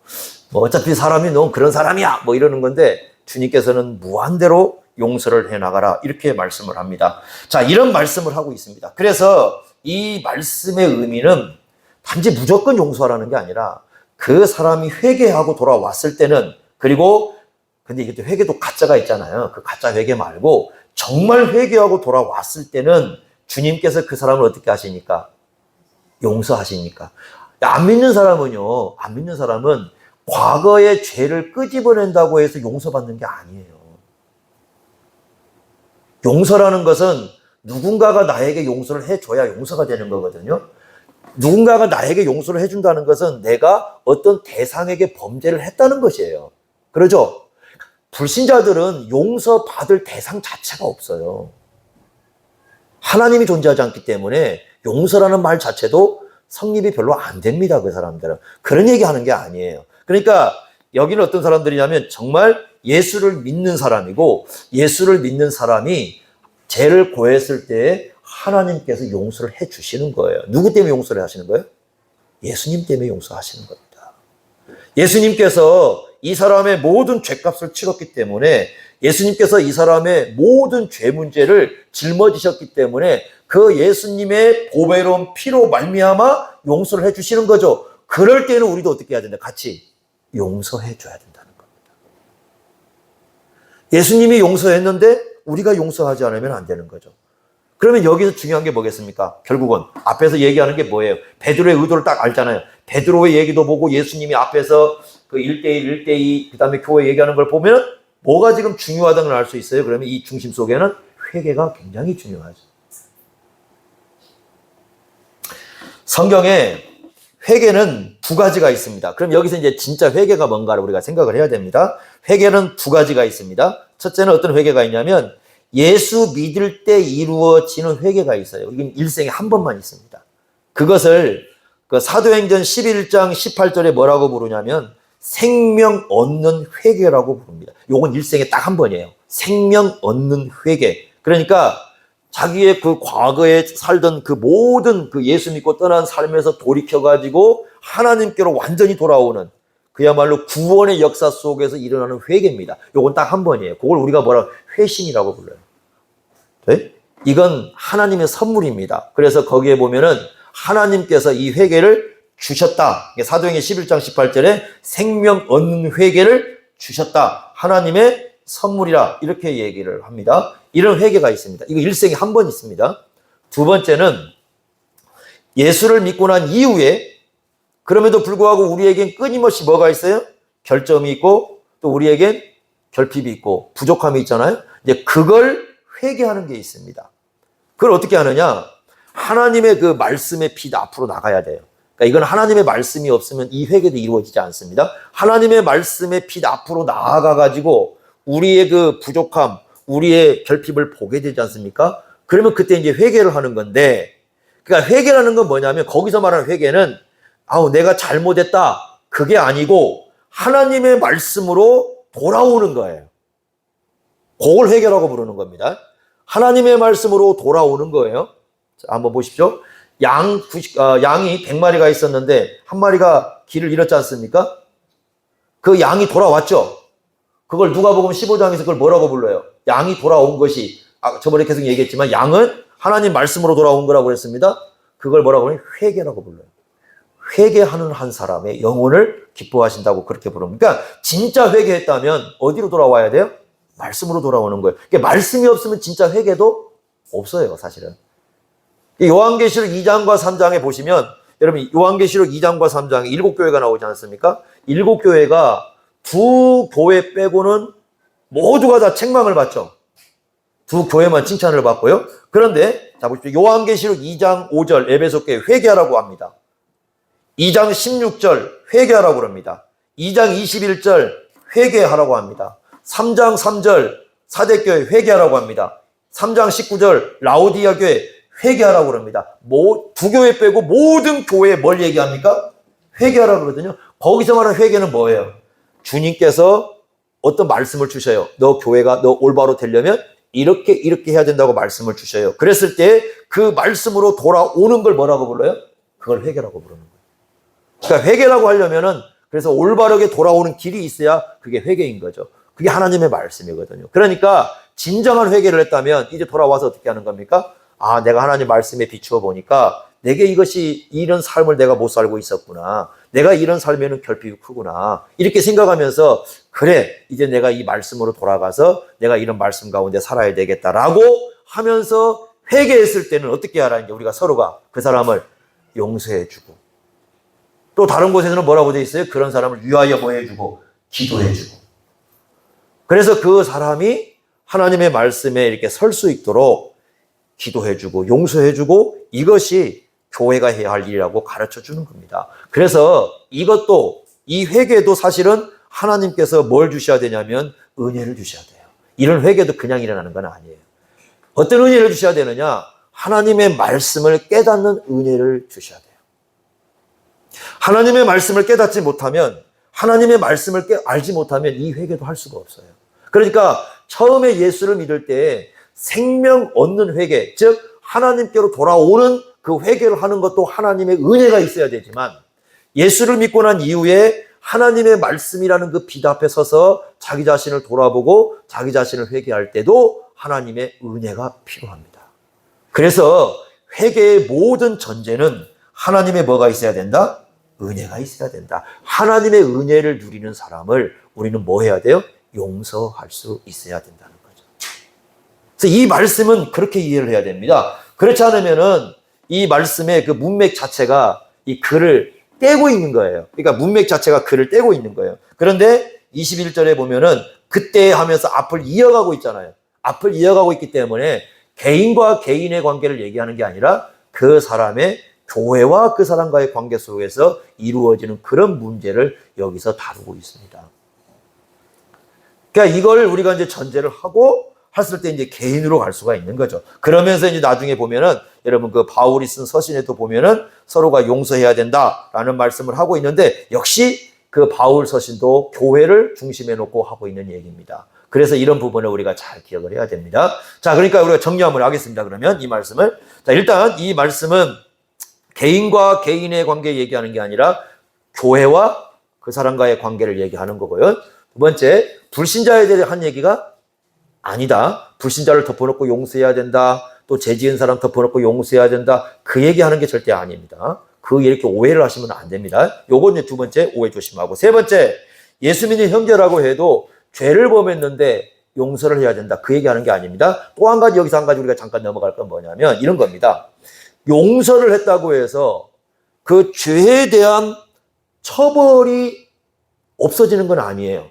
어차피 사람이 넌 그런 사람이야 뭐 이러는 건데 주님께서는 무한대로 용서를 해나가라 이렇게 말씀을 합니다. 자, 이런 말씀을 하고 있습니다. 그래서 이 말씀의 의미는 단지 무조건 용서하라는 게 아니라 그 사람이 회개하고 돌아왔을 때는, 그리고 근데 이게 또 회개도 가짜가 있잖아요. 그 가짜 회개 말고 정말 회개하고 돌아왔을 때는 주님께서 그 사람을 어떻게 하시니까? 용서하시니까. 안 믿는 사람은요, 안 믿는 사람은 과거의 죄를 끄집어낸다고 해서 용서받는 게 아니에요. 용서라는 것은 누군가가 나에게 용서를 해줘야 용서가 되는 거거든요. 누군가가 나에게 용서를 해준다는 것은 내가 어떤 대상에게 범죄를 했다는 것이에요. 그러죠? 불신자들은 용서받을 대상 자체가 없어요. 하나님이 존재하지 않기 때문에 용서라는 말 자체도 성립이 별로 안 됩니다. 그 사람들은. 그런 얘기하는 게 아니에요. 그러니까 여기는 어떤 사람들이냐면 정말 예수를 믿는 사람이고, 예수를 믿는 사람이 죄를 고했을 때 하나님께서 용서를 해 주시는 거예요. 누구 때문에 용서를 하시는 거예요? 예수님 때문에 용서하시는 겁니다. 예수님께서 이 사람의 모든 죄값을 치렀기 때문에, 예수님께서 이 사람의 모든 죄 문제를 짊어지셨기 때문에 그 예수님의 보배로운 피로 말미암아 용서를 해 주시는 거죠. 그럴 때는 우리도 어떻게 해야 된다? 같이 용서해 줘야 된다는 겁니다. 예수님이 용서했는데 우리가 용서하지 않으면 안 되는 거죠. 그러면 여기서 중요한 게 뭐겠습니까? 결국은 앞에서 얘기하는 게 뭐예요? 베드로의 의도를 딱 알잖아요. 베드로의 얘기도 보고 예수님이 앞에서 그 1대1, 1대2 그다음에 교회 얘기하는 걸 보면 뭐가 지금 중요하다는 걸 알 수 있어요. 그러면 이 중심 속에는 회개가 굉장히 중요하죠. 성경에 회개는 2가지가 있습니다. 그럼 여기서 이제 진짜 회개가 뭔가를 우리가 생각을 해야 됩니다. 회개는 2가지가 있습니다. 첫째는 어떤 회개가 있냐면 예수 믿을 때 이루어지는 회개가 있어요. 이건 일생에 한 번만 있습니다. 그것을 그 사도행전 11장 18절에 뭐라고 부르냐면 생명 얻는 회개라고 부릅니다. 요건 일생에 딱 한 번이에요. 생명 얻는 회개. 그러니까 자기의 그 과거에 살던 그 모든 그 예수 믿고 떠난 삶에서 돌이켜가지고 하나님께로 완전히 돌아오는 그야말로 구원의 역사 속에서 일어나는 회개입니다. 요건 딱 한 번이에요. 그걸 우리가 뭐라 회심이라고 불러요. 네? 이건 하나님의 선물입니다. 그래서 거기에 보면은 하나님께서 이 회개를 주셨다. 사도행전 11장 18절에 생명 얻는 회개를 주셨다. 하나님의 선물이라 이렇게 얘기를 합니다. 이런 회개가 있습니다. 이거 일생에 한 번 있습니다. 2번째는 예수를 믿고 난 이후에 그럼에도 불구하고 우리에겐 끊임없이 뭐가 있어요? 결점이 있고 또 우리에겐 결핍이 있고 부족함이 있잖아요. 이제 그걸 회개하는 게 있습니다. 그걸 어떻게 하느냐? 하나님의 그 말씀의 빛 앞으로 나가야 돼요. 그러니까 이건 하나님의 말씀이 없으면 이 회개도 이루어지지 않습니다. 하나님의 말씀의 빛 앞으로 나아가가지고 우리의 그 부족함, 우리의 결핍을 보게 되지 않습니까? 그러면 그때 이제 회개를 하는 건데, 그러니까 회개라는 건 뭐냐면 거기서 말하는 회개는 내가 잘못했다. 그게 아니고 하나님의 말씀으로 돌아오는 거예요. 그걸 회개라고 부르는 겁니다. 하나님의 말씀으로 돌아오는 거예요. 자, 한번 보십시오. 양이 100마리가 있었는데 한 마리가 길을 잃었지 않습니까? 그 양이 돌아왔죠. 그걸 누가복음 15장에서 그걸 뭐라고 불러요? 양이 돌아온 것이 저번에 계속 얘기했지만 양은 하나님 말씀으로 돌아온 거라고 그랬습니다. 그걸 뭐라고 그러냐? 회개라고 불러요. 회개하는 한 사람의 영혼을 기뻐하신다고 그렇게 부릅니다. 그러니까 진짜 회개했다면 어디로 돌아와야 돼요? 말씀으로 돌아오는 거예요. 그러니까 말씀이 없으면 진짜 회개도 없어요, 사실은. 요한계시록 2장과 3장에 보시면 여러분 요한계시록 2장과 3장에 7교회가 나오지 않습니까? 7교회가 두 교회 빼고는 모두가 다 책망을 받죠. 두 교회만 칭찬을 받고요. 그런데 자 보십시오. 요한계시록 2장 5절 에베소교회 회개하라고 합니다. 2장 16절 회개하라고 합니다. 2장 21절 회개하라고 합니다. 3장 3절 사대교회 회개하라고 합니다. 3장 19절 라오디아 교회 회개하라고 합니다. 두 교회 빼고 모든 교회에 뭘 얘기합니까? 회개하라고 그러거든요. 거기서 말하는 회개는 뭐예요? 주님께서 어떤 말씀을 주셔요. 너 교회가 너 올바로 되려면 이렇게 해야 된다고 말씀을 주셔요. 그랬을 때 그 말씀으로 돌아오는 걸 뭐라고 불러요? 그걸 회개라고 부르는 거예요. 그러니까 회개라고 하려면은 그래서 올바르게 돌아오는 길이 있어야 그게 회개인 거죠. 그게 하나님의 말씀이거든요. 그러니까 진정한 회개를 했다면 이제 돌아와서 어떻게 하는 겁니까? 아, 내가 하나님 말씀에 비추어 보니까 내게 이런 삶을 내가 못 살고 있었구나. 내가 이런 삶에는 결핍이 크구나. 이렇게 생각하면서 그래, 이제 내가 이 말씀으로 돌아가서 내가 이런 말씀 가운데 살아야 되겠다라고 하면서 회개했을 때는 어떻게 하라는 게 우리가 서로가 그 사람을 용서해주고 또 다른 곳에서는 뭐라고 되어 있어요? 그런 사람을 위하여 보여주고 기도해주고 그래서 그 사람이 하나님의 말씀에 이렇게 설 수 있도록 기도해주고 용서해주고 이것이 교회가 해야 할 일이라고 가르쳐주는 겁니다. 그래서 이것도 이 회개도 사실은 하나님께서 뭘 주셔야 되냐면 은혜를 주셔야 돼요. 이런 회개도 그냥 일어나는 건 아니에요. 어떤 은혜를 주셔야 되느냐? 하나님의 말씀을 깨닫는 은혜를 주셔야 돼요. 하나님의 말씀을 깨닫지 못하면 하나님의 말씀을 알지 못하면 이 회개도 할 수가 없어요. 그러니까 처음에 예수를 믿을 때 생명 얻는 회개, 즉 하나님께로 돌아오는 그 회개를 하는 것도 하나님의 은혜가 있어야 되지만 예수를 믿고 난 이후에 하나님의 말씀이라는 그 빛 앞에 서서 자기 자신을 돌아보고 자기 자신을 회개할 때도 하나님의 은혜가 필요합니다. 그래서 회개의 모든 전제는 하나님의 뭐가 있어야 된다? 은혜가 있어야 된다. 하나님의 은혜를 누리는 사람을 우리는 뭐 해야 돼요? 용서할 수 있어야 된다는 거죠. 그래서 이 말씀은 그렇게 이해를 해야 됩니다. 그렇지 않으면은 이 말씀의 그 문맥 자체가 이 글을 떼고 있는 거예요. 그러니까 문맥 자체가 글을 떼고 있는 거예요. 그런데 21절에 보면은 그때 하면서 앞을 이어가고 있잖아요. 앞을 이어가고 있기 때문에 개인과 개인의 관계를 얘기하는 게 아니라 그 사람의 교회와 그 사람과의 관계 속에서 이루어지는 그런 문제를 여기서 다루고 있습니다. 그러니까 이걸 우리가 이제 전제를 하고 했을 때 이제 개인으로 갈 수가 있는 거죠. 그러면서 이제 나중에 보면은 여러분 그 바울이 쓴 서신에도 보면은 서로가 용서해야 된다라는 말씀을 하고 있는데 역시 그 바울 서신도 교회를 중심에 놓고 하고 있는 얘기입니다. 그래서 이런 부분을 우리가 잘 기억을 해야 됩니다. 자, 그러니까 우리가 정리 한번 하겠습니다. 그러면 이 말씀을. 자, 일단 이 말씀은 개인과 개인의 관계 얘기하는 게 아니라 교회와 그 사람과의 관계를 얘기하는 거고요. 두 번째, 불신자에 대해 한 얘기가 아니다. 불신자를 덮어놓고 용서해야 된다. 또 죄지은 사람 덮어놓고 용서해야 된다. 그 얘기하는 게 절대 아닙니다. 그 이렇게 오해를 하시면 안 됩니다. 요건 두 번째 오해 조심하고. 세 번째, 예수 믿는 형제라고 해도 죄를 범했는데 용서를 해야 된다. 그 얘기하는 게 아닙니다. 또 한 가지 여기서 한 가지 우리가 잠깐 넘어갈 건 뭐냐면 이런 겁니다. 용서를 했다고 해서 그 죄에 대한 처벌이 없어지는 건 아니에요.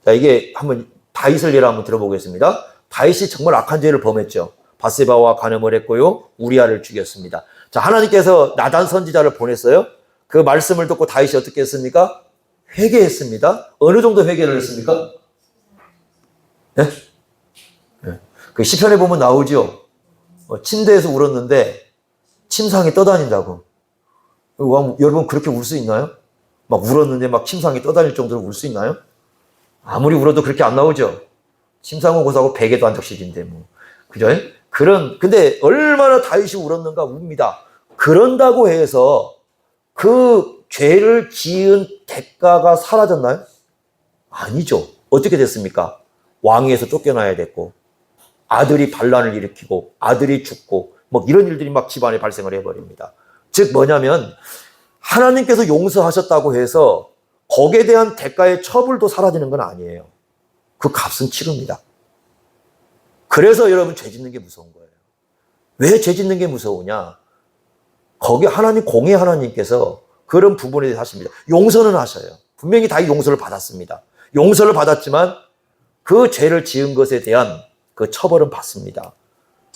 자, 이게 한번 다윗을 예로 한번 들어보겠습니다. 다윗이 정말 악한 죄를 범했죠. 바세바와 간음을 했고요. 우리아를 죽였습니다. 자, 하나님께서 나단 선지자를 보냈어요. 그 말씀을 듣고 다윗이 어떻게 했습니까? 회개했습니다. 어느 정도 회개를 했습니까? 네? 네. 그 시편에 보면 나오죠. 침대에서 울었는데 침상이 떠다닌다고. 여러분 그렇게 울 수 있나요? 막 울었는데 막 침상이 떠다닐 정도로 울 수 있나요? 아무리 울어도 그렇게 안 나오죠. 침상은 고사하고 베개도 한적씩인데 뭐. 그죠? 근데 얼마나 다윗이 울었는가 웁니다. 그런다고 해서 그 죄를 지은 대가가 사라졌나요? 아니죠. 어떻게 됐습니까? 왕위에서 쫓겨나야 됐고, 아들이 반란을 일으키고 아들이 죽고 뭐 이런 일들이 막 집안에 발생을 해버립니다. 즉 뭐냐면 하나님께서 용서하셨다고 해서 거기에 대한 대가의 처벌도 사라지는 건 아니에요. 그 값은 치릅니다. 그래서 여러분 죄 짓는 게 무서운 거예요. 왜 죄 짓는 게 무서우냐? 거기 하나님 공의 하나님께서 그런 부분에 대해서 하십니다. 용서는 하셔요. 분명히 다 용서를 받았습니다. 용서를 받았지만 그 죄를 지은 것에 대한 그 처벌은 받습니다.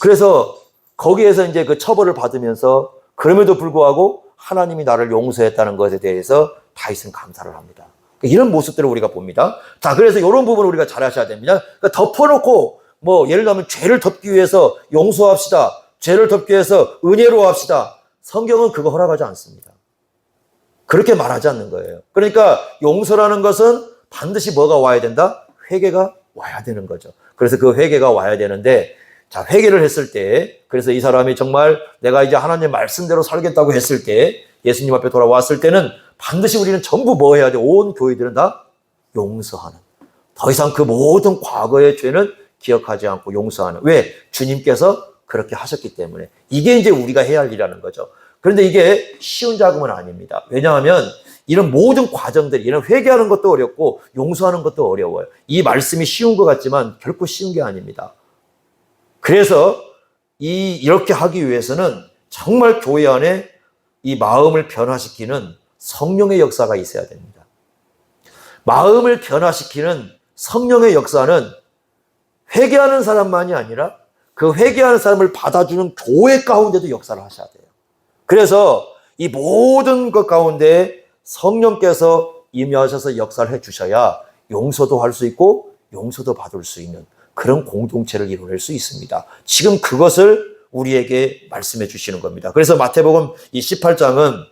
그래서 거기에서 이제 그 처벌을 받으면서 그럼에도 불구하고 하나님이 나를 용서했다는 것에 대해서 다윗은 감사를 합니다. 이런 모습들을 우리가 봅니다. 자, 그래서 이런 부분을 우리가 잘 하셔야 됩니다. 그러니까 덮어놓고 뭐 예를 들면 죄를 덮기 위해서 용서합시다. 죄를 덮기 위해서 은혜로 합시다. 성경은 그거 허락하지 않습니다. 그렇게 말하지 않는 거예요. 그러니까 용서라는 것은 반드시 뭐가 와야 된다? 회개가 와야 되는 거죠. 그래서 그 회개가 와야 되는데, 자, 회개를 했을 때, 그래서 이 사람이 정말 내가 이제 하나님 말씀대로 살겠다고 했을 때, 예수님 앞에 돌아왔을 때는 반드시 우리는 전부 뭐 해야 돼? 온 교회들은 다 용서하는. 더 이상 그 모든 과거의 죄는 기억하지 않고 용서하는. 왜? 주님께서 그렇게 하셨기 때문에. 이게 이제 우리가 해야 할 일이라는 거죠. 그런데 이게 쉬운 작업은 아닙니다. 왜냐하면 이런 모든 과정들이, 이런 회개하는 것도 어렵고 용서하는 것도 어려워요. 이 말씀이 쉬운 것 같지만 결코 쉬운 게 아닙니다. 그래서 이렇게 하기 위해서는 정말 교회 안에 이 마음을 변화시키는 성령의 역사가 있어야 됩니다. 마음을 변화시키는 성령의 역사는 회개하는 사람만이 아니라 그 회개하는 사람을 받아주는 교회 가운데도 역사를 하셔야 돼요. 그래서 이 모든 것 가운데 성령께서 임하셔서 역사를 해주셔야 용서도 할 수 있고 용서도 받을 수 있는 그런 공동체를 이뤄낼 수 있습니다. 지금 그것을 우리에게 말씀해 주시는 겁니다. 그래서 마태복음 이 18장은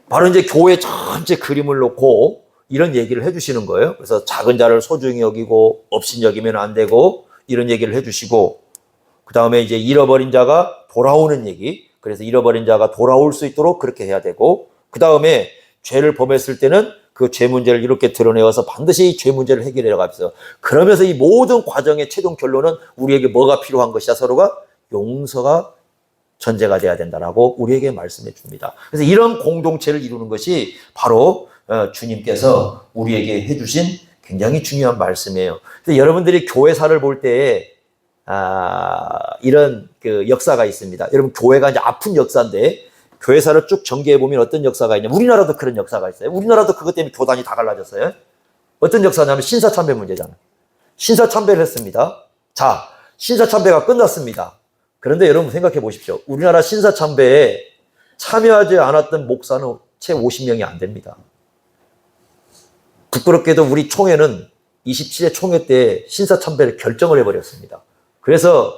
바로 이제 교회 전체 그림을 놓고 이런 얘기를 해 주시는 거예요. 그래서 작은 자를 소중히 여기고 없인 여기면 안 되고 이런 얘기를 해 주시고, 그 다음에 이제 잃어버린 자가 돌아오는 얘기, 그래서 잃어버린 자가 돌아올 수 있도록 그렇게 해야 되고, 그 다음에 죄를 범했을 때는 그 죄 문제를 이렇게 드러내어서 반드시 이 죄 문제를 해결해 가면서, 그러면서 이 모든 과정의 최종 결론은 우리에게 뭐가 필요한 것이야? 서로가 용서가 전제가 돼야 된다라고 우리에게 말씀해 줍니다. 그래서 이런 공동체를 이루는 것이 바로 주님께서 우리에게 해주신 굉장히 중요한 말씀이에요. 그래서 여러분들이 교회사를 볼 때 이런 그 역사가 있습니다. 여러분 교회가 이제 아픈 역사인데 교회사를 쭉 전개해 보면 어떤 역사가 있냐면, 우리나라도 그런 역사가 있어요. 우리나라도 그것 때문에 교단이 다 갈라졌어요. 어떤 역사냐면 신사참배 문제잖아요. 신사참배를 했습니다. 자, 신사참배가 끝났습니다. 그런데 여러분 생각해 보십시오. 우리나라 신사참배에 참여하지 않았던 목사는 채 50명이 안 됩니다. 부끄럽게도 우리 총회는 27회 총회 때 신사참배를 결정을 해버렸습니다. 그래서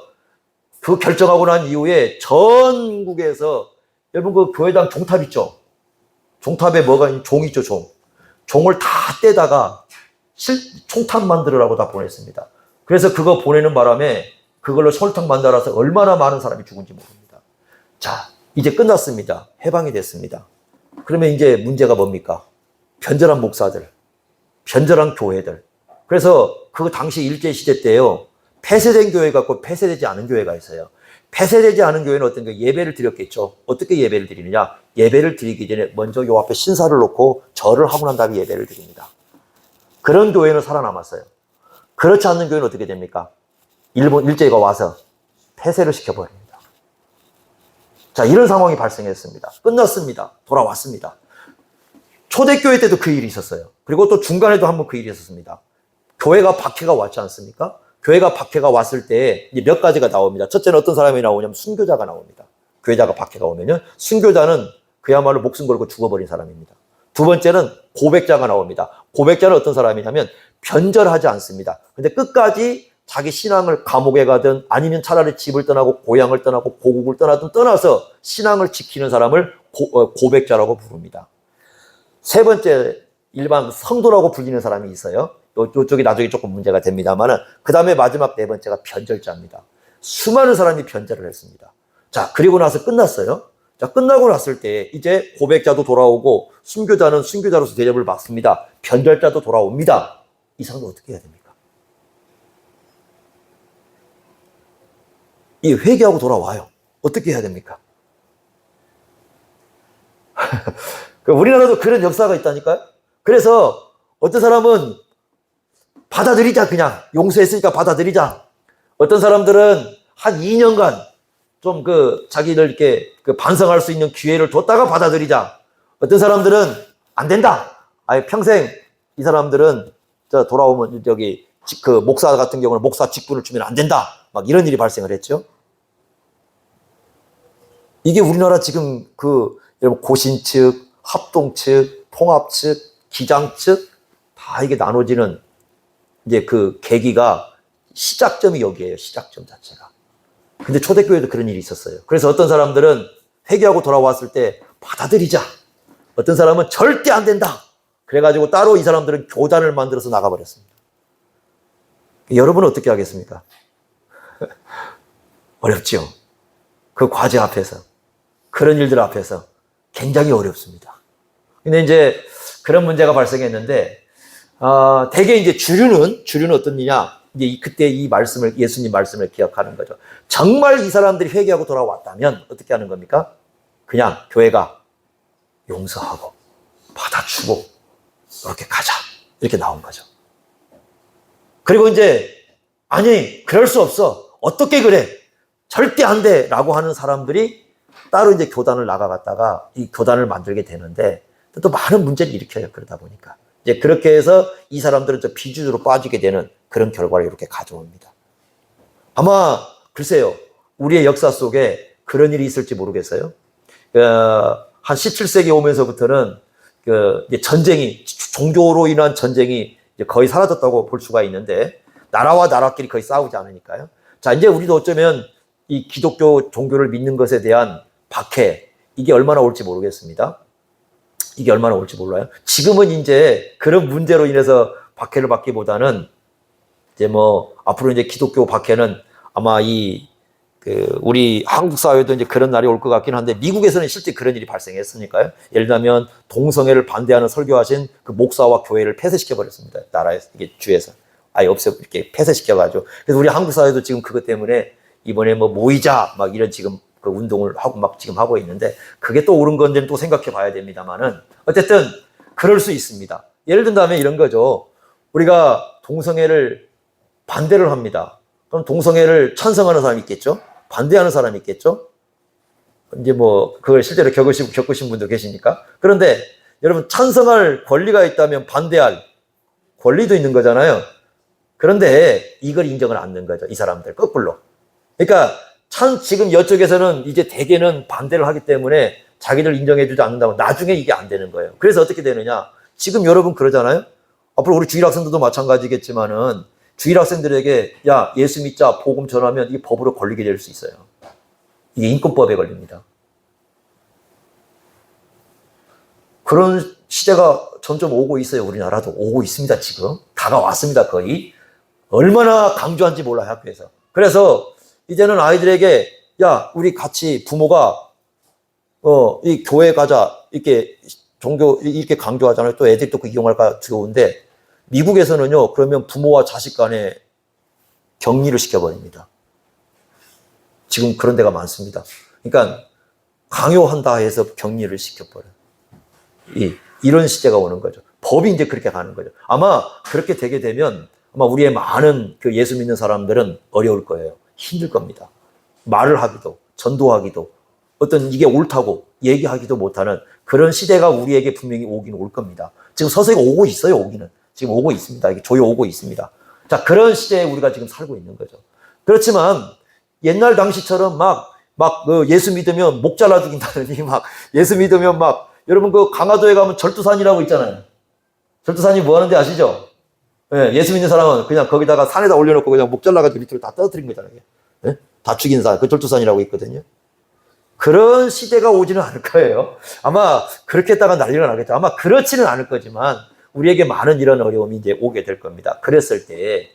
그 결정하고 난 이후에 전국에서, 여러분 그 교회당 종탑 있죠? 종탑에 뭐가 있는 종 있죠, 종. 종을 다 떼다가 총탑 만들으라고 다 보냈습니다. 그래서 그거 보내는 바람에 그걸로 설탕 만들어서 얼마나 많은 사람이 죽은지 모릅니다. 자, 이제 끝났습니다. 해방이 됐습니다. 그러면 이제 문제가 뭡니까? 변절한 목사들, 변절한 교회들. 그래서 그 당시 일제시대 때요, 폐쇄된 교회가 있고 폐쇄되지 않은 교회가 있어요. 폐쇄되지 않은 교회는 어떤 게 예배를 드렸겠죠. 어떻게 예배를 드리느냐? 예배를 드리기 전에 먼저 요 앞에 신사를 놓고 절을 하고 난 다음에 예배를 드립니다. 그런 교회는 살아남았어요. 그렇지 않는 교회는 어떻게 됩니까? 일본 일제가 와서 폐쇄를 시켜버립니다. 자, 이런 상황이 발생했습니다. 끝났습니다. 돌아왔습니다. 초대교회 때도 그 일이 있었어요. 그리고 또 중간에도 한번 그 일이 있었습니다. 교회가 박해가 왔지 않습니까? 교회가 박해가 왔을 때 몇 가지가 나옵니다. 첫째는 어떤 사람이 나오냐면 순교자가 나옵니다. 교회자가 박해가 오면요, 순교자는 그야말로 목숨 걸고 죽어버린 사람입니다. 두 번째는 고백자가 나옵니다. 고백자는 어떤 사람이냐면 변절하지 않습니다. 근데 끝까지 자기 신앙을 감옥에 가든 아니면 차라리 집을 떠나고 고향을 떠나고 고국을 떠나든 떠나서 신앙을 지키는 사람을 고백자라고 부릅니다. 세 번째, 일반 성도라고 불리는 사람이 있어요. 이쪽이 나중에 조금 문제가 됩니다만은, 그 다음에 마지막 네 번째가 변절자입니다. 수많은 사람이 변절을 했습니다. 자, 그리고 나서 끝났어요. 자, 끝나고 났을 때 이제 고백자도 돌아오고 순교자는 순교자로서 대접을 받습니다. 변절자도 돌아옵니다. 이 사람은 어떻게 해야 됩니까? 이 회개하고 돌아와요. 어떻게 해야 됩니까? 우리나라도 그런 역사가 있다니까요. 그래서 어떤 사람은 받아들이자, 그냥 용서했으니까 받아들이자. 어떤 사람들은 한 2년간 좀 자기들 이렇게 반성할 수 있는 기회를 줬다가 받아들이자. 어떤 사람들은 안 된다. 아예 평생 이 사람들은 돌아오면 목사 같은 경우는 목사 직분을 주면 안 된다. 막 이런 일이 발생을 했죠. 이게 우리나라 지금 여러분 고신 측, 합동 측, 통합 측, 기장 측 다 이게 나눠지는 이제 계기가 시작점이 여기에요. 시작점 자체가. 근데 초대교회도 그런 일이 있었어요. 그래서 어떤 사람들은 회개하고 돌아왔을 때 받아들이자. 어떤 사람은 절대 안 된다. 그래가지고 따로 이 사람들은 교단을 만들어서 나가버렸습니다. 여러분은 어떻게 하겠습니까? 어렵죠. 그 과제 앞에서, 그런 일들 앞에서 굉장히 어렵습니다. 근데 이제 그런 문제가 발생했는데, 대개 이제 주류는 어떤 일이냐? 이제 그때 이 말씀을, 예수님 말씀을 기억하는 거죠. 정말 이 사람들이 회개하고 돌아왔다면 어떻게 하는 겁니까? 그냥 교회가 용서하고 받아주고 이렇게 가자. 이렇게 나온 거죠. 그리고 이제 아니 그럴 수 없어. 어떻게 그래? 절대 안 돼. 라고 하는 사람들이 따로 이제 교단을 나가갔다가 이 교단을 만들게 되는데 또 많은 문제를 일으켜요. 그러다 보니까. 이제 그렇게 해서 이 사람들은 저 비주류로 빠지게 되는 그런 결과를 이렇게 가져옵니다. 아마 글쎄요. 우리의 역사 속에 그런 일이 있을지 모르겠어요. 한 17세기 오면서부터는 이제 전쟁이, 종교로 인한 전쟁이 이제 거의 사라졌다고 볼 수가 있는데 나라와 나라끼리 거의 싸우지 않으니까요. 자, 이제 우리도 어쩌면 이 기독교 종교를 믿는 것에 대한 박해, 이게 얼마나 올지 모르겠습니다. 이게 얼마나 올지 몰라요. 지금은 이제 그런 문제로 인해서 박해를 받기보다는 이제 앞으로 이제 기독교 박해는 아마 우리 한국 사회도 이제 그런 날이 올 것 같긴 한데 미국에서는 실제 그런 일이 발생했으니까요. 예를 들면 동성애를 반대하는 설교하신 그 목사와 교회를 폐쇄시켜 버렸습니다. 나라에서, 이게 주에서. 아예 이렇게 폐쇄시켜가지고. 그래서 우리 한국 사회도 지금 그것 때문에 이번에 모이자 막 이런 지금 그 운동을 하고 막 지금 하고 있는데 그게 또 옳은 건지는 또 생각해 봐야 됩니다만은 어쨌든 그럴 수 있습니다. 예를 든다면 이런 거죠. 우리가 동성애를 반대를 합니다. 그럼 동성애를 찬성하는 사람이 있겠죠? 반대하는 사람이 있겠죠? 이제 그걸 실제로 겪으신 분도 계시니까. 그런데 여러분 찬성할 권리가 있다면 반대할 권리도 있는 거잖아요. 그런데 이걸 인정을 안 하는 거죠. 이 사람들 거꾸로. 그러니까 지금 이쪽에서는 이제 대개는 반대를 하기 때문에 자기들 인정해주지 않는다고 나중에 이게 안 되는 거예요. 그래서 어떻게 되느냐? 지금 여러분 그러잖아요. 앞으로 우리 주일학생들도 마찬가지겠지만은 주일학생들에게 야 예수 믿자 복음 전하면 이게 법으로 걸리게 될 수 있어요. 이게 인권법에 걸립니다. 그런 시대가 점점 오고 있어요. 우리나라도 오고 있습니다. 지금 다가왔습니다. 거의. 얼마나 강조한지 몰라요. 학교에서. 그래서 이제는 아이들에게 야 우리 같이 부모가 이 교회 가자 이렇게 종교 이렇게 강조하잖아요. 또 애들이 또 그 이용할까 두려운데 미국에서는요 그러면 부모와 자식 간에 격리를 시켜버립니다. 지금 그런 데가 많습니다. 그러니까 강요한다 해서 격리를 시켜버려요. 이런 시대가 오는 거죠. 법이 이제 그렇게 가는 거죠. 아마 그렇게 되게 되면 아마 우리의 많은 그 예수 믿는 사람들은 어려울 거예요. 힘들 겁니다. 말을 하기도, 전도하기도, 어떤 이게 옳다고 얘기하기도 못하는 그런 시대가 우리에게 분명히 오긴 올 겁니다. 지금 서서히 오고 있어요, 오기는. 지금 오고 있습니다. 이게 조여 오고 있습니다. 자, 그런 시대에 우리가 지금 살고 있는 거죠. 그렇지만 옛날 당시처럼 예수 믿으면 목 잘라 죽인다느니 예수 믿으면 여러분 그 강화도에 가면 절두산이라고 있잖아요. 절두산이 뭐 하는지 아시죠? 예, 예수 믿는 사람은 그냥 거기다가 산에다 올려놓고 그냥 목 잘라가지고 밑으로 다 떨어뜨린 거잖아요. 예? 다 죽인 산, 그 절두산이라고 있거든요. 그런 시대가 오지는 않을 거예요. 아마 그렇게 했다가 난리가 나겠죠. 아마 그렇지는 않을 거지만 우리에게 많은 이런 어려움이 이제 오게 될 겁니다. 그랬을 때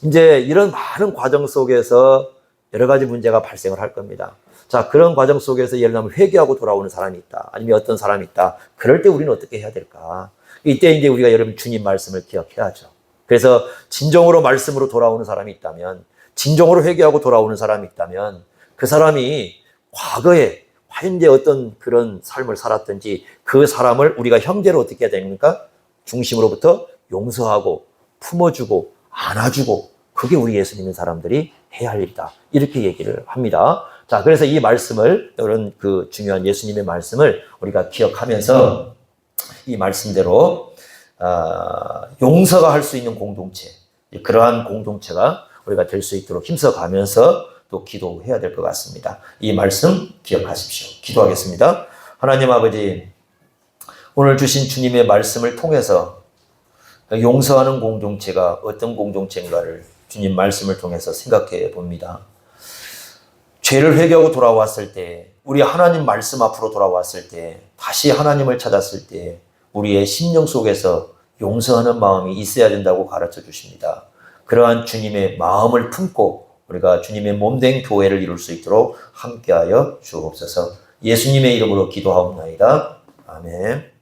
이제 이런 많은 과정 속에서 여러 가지 문제가 발생을 할 겁니다. 자, 그런 과정 속에서 예를 들면 회개하고 돌아오는 사람이 있다. 아니면 어떤 사람이 있다. 그럴 때 우리는 어떻게 해야 될까? 이때 이제 우리가 여러분 주님 말씀을 기억해야죠. 그래서 진정으로 말씀으로 돌아오는 사람이 있다면 진정으로 회개하고 돌아오는 사람이 있다면 그 사람이 과거에 현재 어떤 그런 삶을 살았든지 그 사람을 우리가 형제로 어떻게 해야 됩니까? 중심으로부터 용서하고 품어주고 안아주고 그게 우리 예수 믿는 사람들이 해야 할 일이다. 이렇게 얘기를 합니다. 자, 그래서 이 말씀을, 이런 그 중요한 예수님의 말씀을 우리가 기억하면서 이 말씀대로 용서가 할 수 있는 공동체, 그러한 공동체가 우리가 될 수 있도록 힘써가면서 또 기도해야 될 것 같습니다. 이 말씀 기억하십시오. 기도하겠습니다. 하나님 아버지, 오늘 주신 주님의 말씀을 통해서 용서하는 공동체가 어떤 공동체인가를 주님 말씀을 통해서 생각해 봅니다. 죄를 회개하고 돌아왔을 때, 우리 하나님 말씀 앞으로 돌아왔을 때, 다시 하나님을 찾았을 때 우리의 심령 속에서 용서하는 마음이 있어야 된다고 가르쳐 주십니다. 그러한 주님의 마음을 품고 우리가 주님의 몸된 교회를 이룰 수 있도록 함께하여 주옵소서. 예수님의 이름으로 기도하옵나이다. 아멘.